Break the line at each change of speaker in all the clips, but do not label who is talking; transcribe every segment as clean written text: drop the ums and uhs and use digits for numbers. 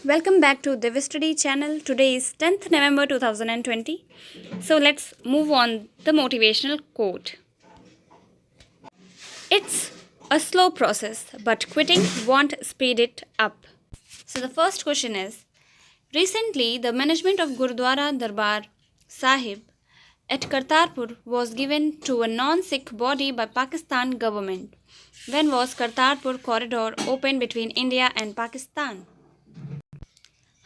Welcome back to Divi Study channel. Today is 10th November 2020. So let's move on the motivational quote. It's a slow process, but quitting won't speed it up. So the first question is, recently the management of Gurudwara Darbar Sahib at Kartarpur was given to a non-Sikh body by Pakistan government. When was Kartarpur corridor opened between India and Pakistan?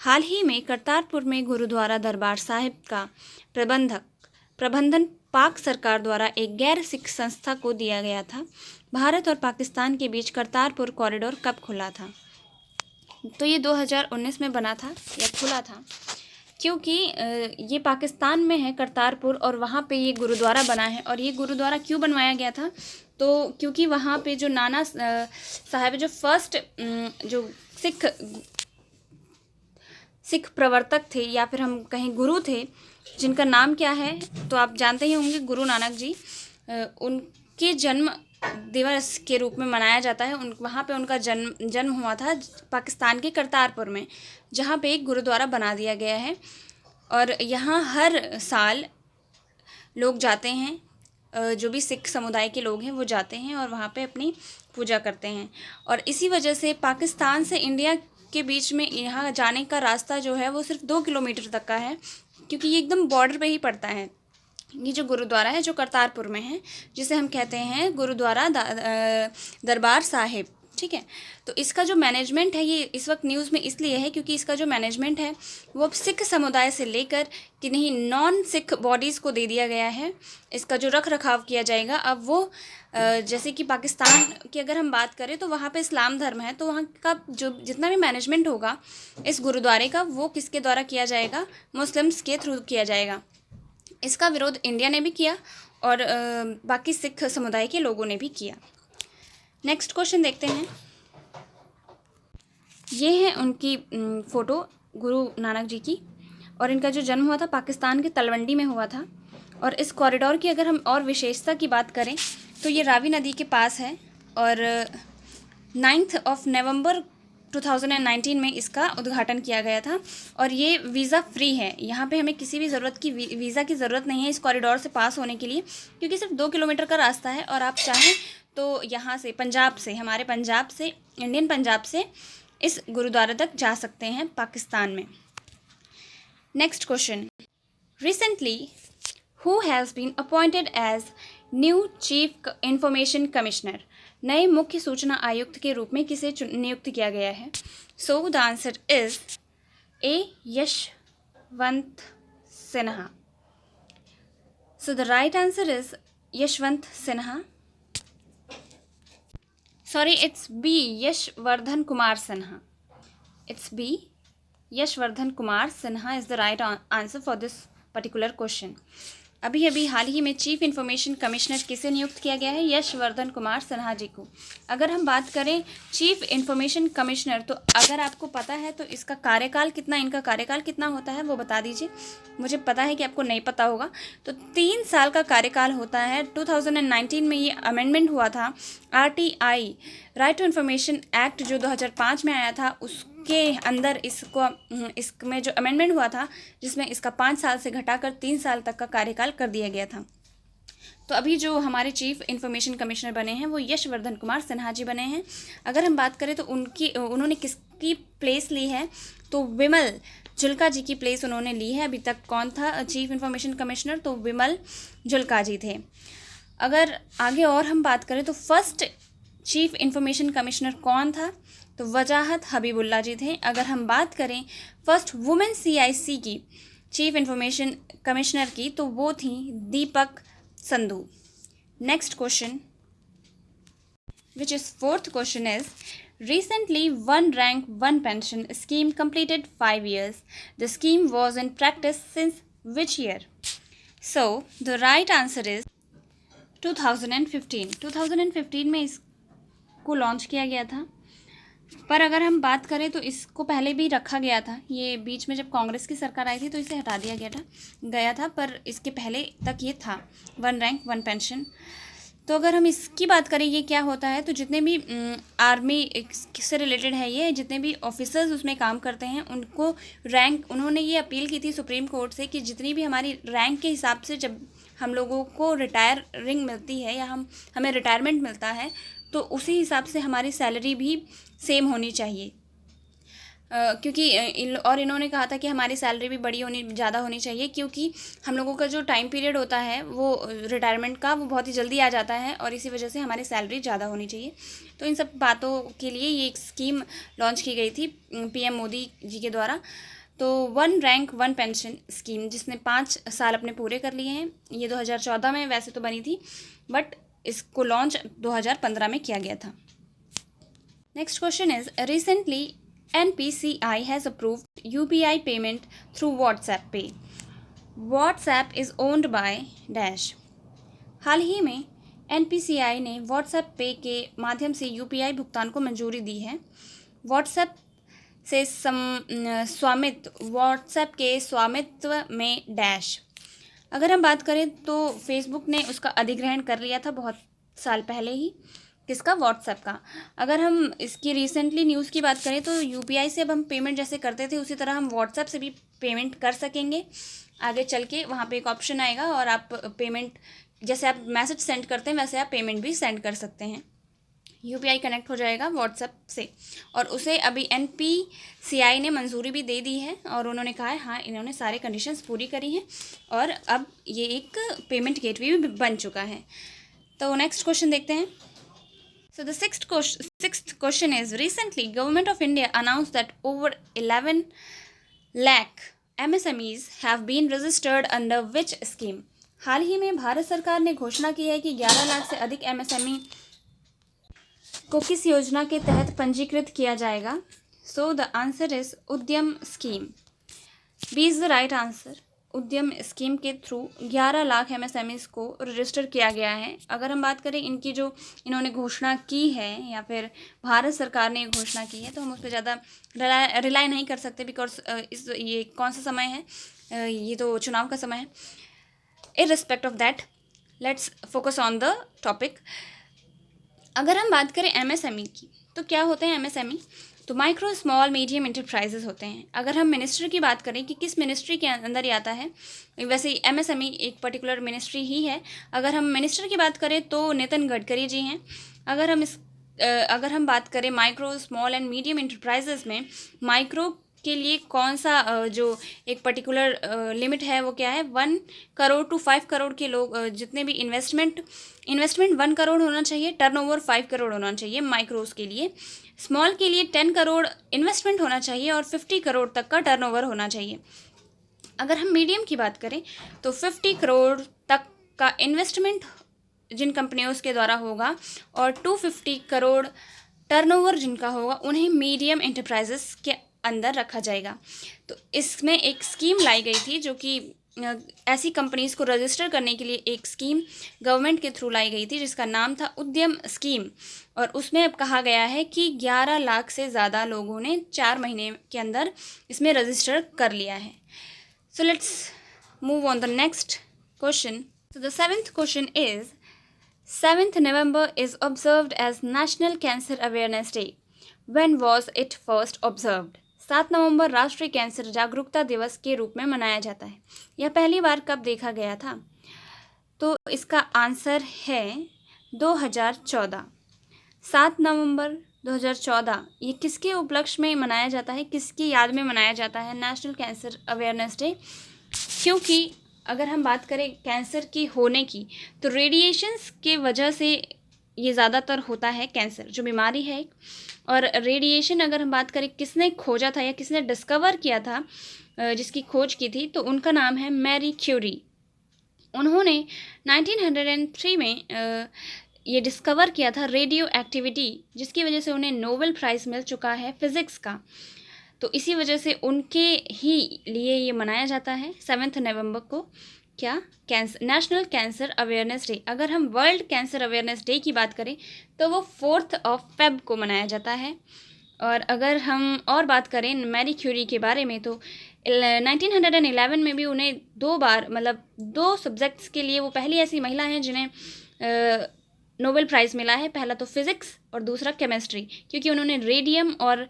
हाल ही में करतारपुर में गुरुद्वारा दरबार साहिब का प्रबंधन पाक सरकार द्वारा एक गैर सिख संस्था को दिया गया था। भारत और पाकिस्तान के बीच करतारपुर कॉरिडोर कब खुला था? तो ये 2019 में बना था या खुला था, क्योंकि ये पाकिस्तान में है करतारपुर और वहाँ पे ये गुरुद्वारा बना है। और ये गुरुद्वारा क्यों बनवाया गया था? तो क्योंकि वहाँ पे जो नाना साहब जो फर्स्ट जो सिख प्रवर्तक थे या फिर हम कहें गुरु थे, जिनका नाम क्या है तो आप जानते ही होंगे, गुरु नानक जी। उनके जन्म दिवस के रूप में मनाया जाता है। वहाँ पे उनका जन्म हुआ था पाकिस्तान के करतारपुर में, जहाँ पे एक गुरुद्वारा बना दिया गया है। और यहाँ हर साल लोग जाते हैं, जो भी सिख समुदाय के लोग हैं वो जाते हैं और वहाँ पे अपनी पूजा करते हैं। और इसी वजह से पाकिस्तान से इंडिया के बीच में यहाँ जाने का रास्ता जो है वो सिर्फ 2 किलोमीटर तक का है, क्योंकि ये एकदम बॉर्डर पे ही पड़ता है। ये जो गुरुद्वारा है जो करतारपुर में है, जिसे हम कहते हैं गुरुद्वारा दरबार साहिब, ठीक है। तो इसका जो मैनेजमेंट है ये इस वक्त न्यूज़ में इसलिए है क्योंकि इसका जो मैनेजमेंट है वो अब सिख समुदाय से लेकर कि नहीं नॉन सिख बॉडीज़ को दे दिया गया है। इसका जो रख रखाव किया जाएगा अब वो जैसे कि पाकिस्तान की अगर हम बात करें तो वहाँ पे इस्लाम धर्म है, तो वहाँ का जो जितना भी मैनेजमेंट होगा इस गुरुद्वारे का वो किसके द्वारा किया जाएगा? मुस्लिम्स के थ्रू किया जाएगा। इसका विरोध इंडिया ने भी किया और बाकी सिख समुदाय के लोगों ने भी किया। नेक्स्ट क्वेश्चन देखते हैं। ये है उनकी फ़ोटो गुरु नानक जी की, और इनका जो जन्म हुआ था पाकिस्तान के तलवंडी में हुआ था। और इस कॉरिडोर की अगर हम और विशेषता की बात करें तो ये रावी नदी के पास है और 9 नवंबर 2019 में इसका उद्घाटन किया गया था। और ये वीज़ा फ्री है, यहाँ पे हमें किसी भी ज़रूरत की वीज़ा की ज़रूरत नहीं है इस कॉरिडोर से पास होने के लिए, क्योंकि सिर्फ 2 किलोमीटर का रास्ता है। और आप चाहें तो यहाँ से पंजाब से, हमारे पंजाब से, इंडियन पंजाब से इस गुरुद्वारे तक जा सकते हैं पाकिस्तान में। Next question, recently who has been appointed as new chief information commissioner? नए मुख्य सूचना आयुक्त के रूप में किसे नियुक्त किया गया है? So the answer is a Yashwant Sinha. So the right answer is Yashwant Sinha. Sorry, it's be Yashvardhan Kumar Sinha. It's be Yashvardhan Kumar Sinha is the right answer for this particular question. अभी हाल ही में चीफ इंफॉर्मेशन कमिश्नर किसे नियुक्त किया गया है? यशवर्धन कुमार सिन्हा जी को। अगर हम बात करें चीफ इंफॉर्मेशन कमिश्नर, तो अगर आपको पता है तो इसका कार्यकाल कितना, इनका कार्यकाल कितना होता है वो बता दीजिए। मुझे पता है कि आपको नहीं पता होगा। तो 3 साल का कार्यकाल होता है। 2019 में ये अमेंडमेंट हुआ था RTI, right to information act, जो 2005 में आया था, उसके अंदर इसमें जो अमेंडमेंट हुआ था जिसमें इसका 5 साल से घटाकर 3 साल तक का कार्यकाल कर दिया गया था। तो अभी जो हमारे चीफ इंफॉर्मेशन कमिश्नर बने हैं वो यशवर्धन कुमार सिन्हा जी बने हैं। अगर हम बात करें तो उन्होंने किसकी प्लेस ली है, तो विमल जुल्का जी की प्लेस उन्होंने ली है। अभी तक कौन था चीफ इंफॉर्मेशन कमिश्नर? तो विमल जुल्का जी थे। अगर आगे और हम बात करें तो फर्स्ट चीफ इंफॉर्मेशन कमिश्नर कौन था? तो वजाहत हबीबुल्ला जी थे। अगर हम बात करें फर्स्ट वुमेन CIC की चीफ इंफॉर्मेशन कमिश्नर की, तो वो थी Deepak Sandhu. Next question, which is fourth question, is recently one rank one pension scheme completed 5 years. The scheme was in practice since which year? So the right answer is 2015। 2015 में इसको launch किया गया था। पर अगर हम बात करें तो इसको पहले भी रखा गया था। ये बीच में जब कांग्रेस की सरकार आई थी तो इसे हटा दिया गया था, पर इसके पहले तक ये था 1 रैंक 1 पेंशन। तो अगर हम इसकी बात करें ये क्या होता है, तो जितने भी आर्मी से रिलेटेड है, ये जितने भी ऑफिसर्स उसमें काम करते हैं उनको रैंक, उन्होंने ये अपील की थी सुप्रीम कोर्ट से कि जितनी भी हमारी रैंक के हिसाब से जब हम लोगों को रिटायरिंग मिलती है या हमें रिटायरमेंट मिलता है, तो उसी हिसाब से हमारी सैलरी भी सेम होनी चाहिए। क्योंकि इन्होंने कहा था कि हमारी सैलरी भी ज़्यादा होनी चाहिए, क्योंकि हम लोगों का जो टाइम पीरियड होता है वो रिटायरमेंट का, वो बहुत ही जल्दी आ जाता है और इसी वजह से हमारी सैलरी ज़्यादा होनी चाहिए। तो इन सब बातों के लिए ये एक स्कीम लॉन्च की गई थी पीएम मोदी जी के द्वारा। तो 1 रैंक 1 पेंशन स्कीम, जिसने 5 साल अपने पूरे कर लिए हैं। ये 2014 में वैसे तो बनी थी, बट इसको लॉन्च 2015 में किया गया था। Next question is, recently NPCI has approved UPI payment through WhatsApp Pay. WhatsApp is owned by Dash. हाल ही में NPCI ने WhatsApp Pay के माध्यम से UPI भुगतान को मंजूरी दी है। WhatsApp से WhatsApp के स्वामित्व में डैश। अगर हम बात करें तो फेसबुक ने उसका अधिग्रहण कर लिया था बहुत साल पहले ही। किसका? व्हाट्सएप का। अगर हम इसकी रिसेंटली न्यूज़ की बात करें तो यूपीआई से अब हम पेमेंट जैसे करते थे उसी तरह हम व्हाट्सएप से भी पेमेंट कर सकेंगे। आगे चल के वहाँ पे एक ऑप्शन आएगा और आप पेमेंट, जैसे आप मैसेज सेंड करते हैं वैसे आप पेमेंट भी सेंड कर सकते हैं। यूपीआई कनेक्ट हो जाएगा व्हाट्सएप से, और उसे अभी NPCI ने मंजूरी भी दे दी है और उन्होंने कहा है हाँ इन्होंने सारे कंडीशंस पूरी करी हैं और अब ये एक पेमेंट गेटवे भी बन चुका है। तो नेक्स्ट क्वेश्चन देखते हैं। So the sixth question is, recently Government of India announced that over 11 lakh MSMEs have been registered under which scheme? हाल ही में भारत सरकार ने घोषणा की है कि 11 लाख से अधिक MSME को किस योजना के तहत पंजीकृत किया जाएगा? So the answer is उद्यम scheme. B is the right answer। उद्यम स्कीम के थ्रू 11 लाख MSMEs को रजिस्टर किया गया है। अगर हम बात करें इनकी जो इन्होंने घोषणा की है या फिर भारत सरकार ने घोषणा की है, तो हम उस पर ज़्यादा रिलाई नहीं कर सकते, बिकॉज ये कौन सा समय है, ये तो चुनाव का समय है। Irrespect of that, let's focus on the topic. अगर हम बात करें MSME की, तो क्या होते हैं MSME? तो माइक्रो स्मॉल मीडियम इंटरप्राइजेज होते हैं। अगर हम मिनिस्ट्री की बात करें कि किस मिनिस्ट्री के अंदर ही आता है, वैसे MSME एक पर्टिकुलर मिनिस्ट्री ही है। अगर हम मिनिस्टर की बात करें तो नितिन गडकरी जी हैं। अगर हम बात करें micro small and medium enterprises में, माइक्रो के लिए कौन सा जो एक पर्टिकुलर लिमिट है वो क्या है? 1 करोड़ टू 5 करोड़ के लोग, जितने भी इन्वेस्टमेंट 1 करोड़ होना चाहिए, टर्नओवर 5 करोड़ होना चाहिए माइक्रोस के लिए। स्मॉल के लिए 10 करोड़ इन्वेस्टमेंट होना चाहिए और 50 करोड़ तक का टर्नओवर होना चाहिए। अगर हम मीडियम की बात करें तो 50 करोड़ तक का इन्वेस्टमेंट जिन कंपनियों के द्वारा होगा और 250 करोड़ टर्नओवर जिनका होगा, उन्हें मीडियम इंटरप्राइजेस के अंदर रखा जाएगा। तो इसमें एक स्कीम लाई गई थी जो कि ऐसी कंपनीज़ को रजिस्टर करने के लिए एक स्कीम गवर्नमेंट के थ्रू लाई गई थी जिसका नाम था उद्यम स्कीम, और उसमें अब कहा गया है कि 11 लाख से ज़्यादा लोगों ने 4 महीने के अंदर इसमें रजिस्टर कर लिया है। So let's move on the next question. So the 7th question is, 7th November is observed as National Cancer Awareness Day. When was it first observed? 7 नवंबर राष्ट्रीय कैंसर जागरूकता दिवस के रूप में मनाया जाता है। यह पहली बार कब देखा गया था? तो इसका आंसर है 2014। 7 नवंबर 2014 ये किसके उपलक्ष्य में मनाया जाता है, किसकी याद में मनाया जाता है नेशनल कैंसर अवेयरनेस डे? क्योंकि अगर हम बात करें कैंसर की होने की, तो रेडिएशंस के वजह से ये ज़्यादातर होता है कैंसर जो बीमारी है। और रेडिएशन अगर हम बात करें किसने खोजा था या किसने डिस्कवर किया था, जिसकी खोज की थी, तो उनका नाम है मैरी क्यूरी। उन्होंने 1903 में ये डिस्कवर किया था रेडियो एक्टिविटी, जिसकी वजह से उन्हें नोबेल प्राइज़ मिल चुका है फिज़िक्स का। तो इसी वजह से उनके ही लिए ये मनाया जाता है 7 नवंबर को। क्या? Cancer, national cancer awareness day. अगर हम वर्ल्ड कैंसर अवेयरनेस डे की बात करें तो वो 4 February को मनाया जाता है। और अगर हम और बात करें मैरी क्यूरी के बारे में, तो 1911 में भी उन्हें 2 बार, मतलब 2 सब्जेक्ट्स के लिए वो पहली ऐसी महिला हैं जिन्हें नोबेल प्राइज़ मिला है, पहला तो फिज़िक्स और दूसरा केमिस्ट्री, क्योंकि उन्होंने रेडियम और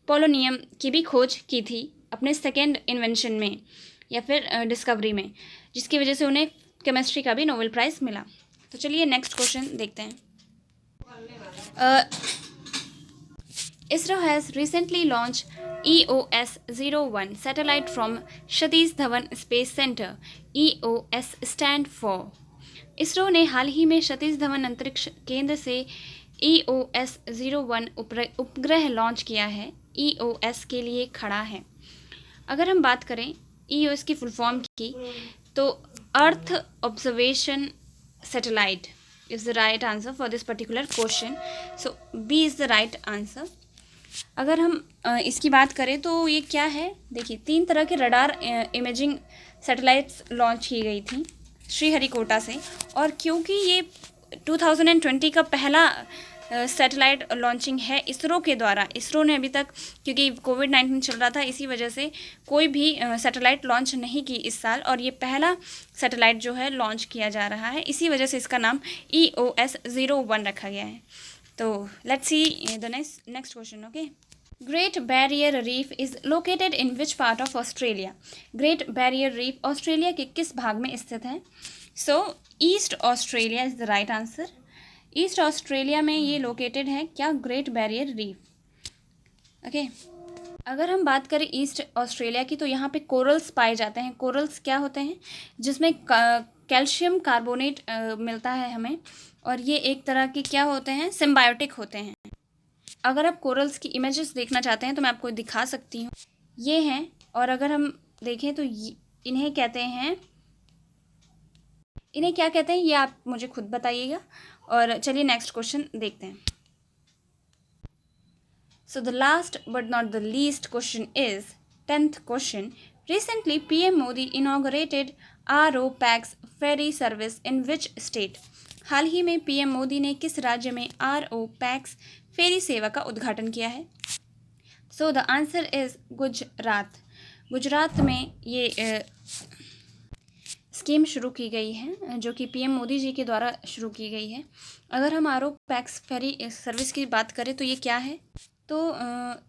पोलोनियम की भी खोज की थी अपने सेकेंड इन्वेंशन में या फिर डिस्कवरी में, जिसकी वजह से उन्हें केमिस्ट्री का भी नोबेल प्राइज़ मिला। तो चलिए नेक्स्ट क्वेश्चन देखते हैं। ISRO has recently launched EOS-01 satellite from Satish Dhawan Space Center. EOS stand for। ISRO ने हाल ही में सतीश धवन अंतरिक्ष केंद्र से EOS-01 उपग्रह लॉन्च किया है। EOS के लिए खड़ा है। अगर हम बात करें EOS की फुल फॉर्म की, तो earth observation satellite is the right answer for this particular question. So B is the right answer. अगर हम इसकी बात करें तो ये क्या है, देखिए 3 तरह के रडार इमेजिंग सैटेलाइट्स लॉन्च की गई थी श्रीहरिकोटा से, और क्योंकि ये 2020 का पहला सैटेलाइट लॉन्चिंग है इसरो के द्वारा, इसरो ने अभी तक, क्योंकि कोविड-19 चल रहा था, इसी वजह से कोई भी सैटेलाइट लॉन्च नहीं की इस साल, और ये पहला सैटेलाइट जो है लॉन्च किया जा रहा है, इसी वजह से इसका नाम EOS-01 रखा गया है। तो let's see the next question. Okay, great barrier reef is located in which part of Australia. Great barrier reef Australia के किस भाग में स्थित है? So east Australia is the right answer. East Australia में ये लोकेटेड है क्या, ग्रेट बैरियर रीफ। ओके, अगर हम बात करें ईस्ट ऑस्ट्रेलिया की, तो यहाँ पे कोरल्स पाए जाते हैं। कोरल्स क्या होते हैं, जिसमें कैल्शियम कार्बोनेट मिलता है हमें, और ये एक तरह के क्या होते हैं, सिम्बायोटिक होते हैं। अगर आप कोरल्स की इमेजेस देखना चाहते हैं तो मैं आपको दिखा सकती हूँ, ये हैं, और अगर हम देखें तो इन्हें कहते हैं, इन्हें क्या कहते हैं ये आप मुझे खुद बताइएगा। और चलिए नेक्स्ट क्वेश्चन देखते हैं। So the last but not the least question is 10th question. Recently PM Modi inaugurated RO-PAX ferry service in which state. हाल ही में PM मोदी ने किस राज्य में RO-PAX फेरी सेवा का उद्घाटन किया है? So the answer is Gujarat. Gujarat में ये स्कीम शुरू की गई है, जो कि PM मोदी जी के द्वारा शुरू की गई है। अगर हम RO-PAX फेरी सर्विस की बात करें तो ये क्या है, तो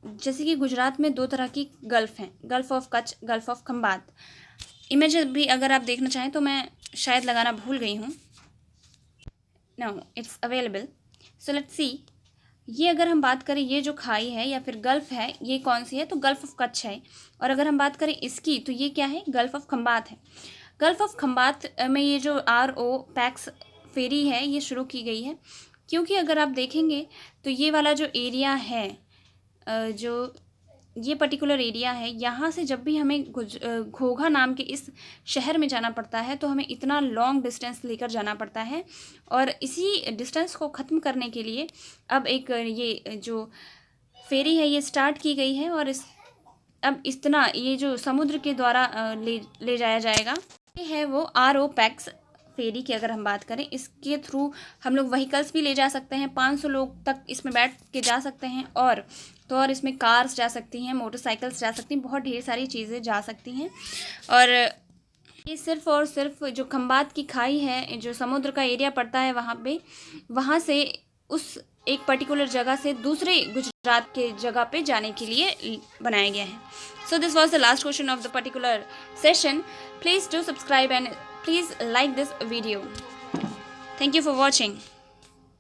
जैसे कि गुजरात में 2 तरह की गल्फ़ हैं, gulf of Kutch, gulf of Khambhat. Image भी अगर आप देखना चाहें तो मैं शायद लगाना भूल गई हूँ। No, it's available. So let's see, ये अगर हम बात करें, ये जो खाई है या फिर गल्फ़ है, ये कौन सी है, तो गल्फ़ ऑफ कच्छ है। और अगर हम बात करें इसकी, तो ये क्या है, गल्फ़ ऑफ खंबात है। गल्फ़ ऑफ खंबात में ये जो RO-PAX फेरी है ये शुरू की गई है, क्योंकि अगर आप देखेंगे तो ये वाला जो एरिया है, जो ये पर्टिकुलर एरिया है, यहाँ से जब भी हमें घोघा नाम के इस शहर में जाना पड़ता है तो हमें इतना लॉन्ग डिस्टेंस लेकर जाना पड़ता है, और इसी डिस्टेंस को ख़त्म करने के लिए अब एक ये जो फेरी है ये स्टार्ट की गई है, और अब इतना ये जो समुद्र के द्वारा ले जाया जाएगा, ये है वो RO-PAX फेरी की। अगर हम बात करें, इसके थ्रू हम लोग व्हीकल्स भी ले जा सकते हैं, 500 लोग तक इसमें बैठ के जा सकते हैं, और इसमें कार्स जा सकती हैं, मोटरसाइकिल्स जा सकती हैं, बहुत ढेर सारी चीज़ें जा सकती हैं। और ये सिर्फ़ और सिर्फ जो खंबात की खाई है, जो समुद्र का एरिया पड़ता है वहाँ से उस एक पर्टिकुलर जगह से दूसरे गुजरात के जगह पे जाने के लिए बनाया गया है। So this was the last question of the particular session. Please do subscribe and please like this video. Thank you for watching.